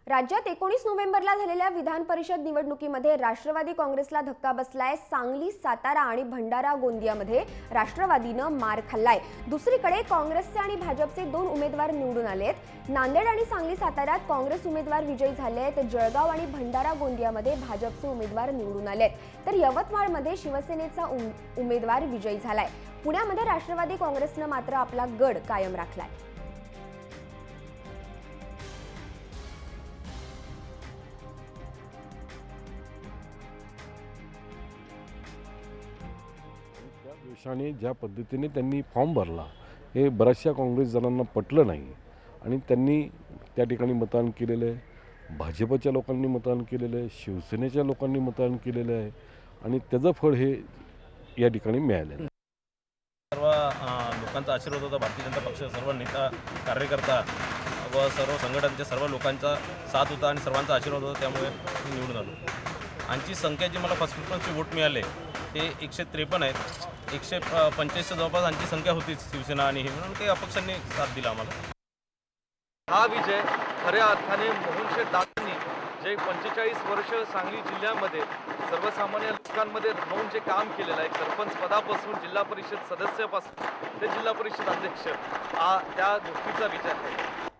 राज्यात 19 नोव्हेंबरला झालेल्या विधान परिषद निवडणुकीमध्ये राष्ट्रवादी काँग्रेसला धक्का बसलाय। सांगली, सातारा आणि भंडारा गोंदियामध्ये राष्ट्रवादीनं मार खाल्लाय। दुसरीकडे काँग्रेसचे आणि भाजपचे 2 उमेदवार निवडून आलेत। नांदेड आणि सांगली, साताऱ्यात काँग्रेस उमेदवार विजयी झालेत। जळगाव आणि भंडारा गोंदियामध्ये भाजपचे उमेदवार निवडून आलेत। तर यवतमाळमध्ये शिवसेनेचा उमेदवार विजयी झालाय। पुण्यामध्ये राष्ट्रवादी काँग्रेसनं मात्र आपला गड कायम राखलाय। त्या देशाने ज्या पद्धतीने त्यांनी फॉर्म भरला हे बऱ्याचशा काँग्रेस जणांना पटलं नाही आणि त्यांनी त्या ठिकाणी मतदान केलेलं आहे। भाजपच्या लोकांनी मतदान केलेलं आहे, शिवसेनेच्या लोकांनी मतदान केलेलं आहे आणि त्याचं फळ हे या ठिकाणी मिळालेलं आहे। सर्व लोकांचा आशीर्वाद होता। भारतीय जनता पक्ष सर्व नेता कार्यकर्ता व सर्व संघटनांच्या सर्व लोकांचा साथ होता आणि सर्वांचा आशीर्वाद होता, त्यामुळे मी निवडून आलो। आमची संख्या जी मला फर्स्ट प्रिफरन्सचे वोट मिळाले ते 153 आहेत। 145च्या जवळपास आमची संख्या होती शिवसेना आणि हे, म्हणून काही अपक्षांनी साथ दिला आम्हाला। हा विजय खऱ्या अर्थाने मोहन शेठ दादांनी जे 45 वर्ष सांगली जिल्ह्यामध्ये सर्वसामान्य लोकांमध्ये राहून जे काम केलेलं आहे, सरपंच पदापासून जिल्हा परिषद सदस्यापासून ते जिल्हा परिषद अध्यक्ष, हा त्या गोष्टीचा विजय आहे।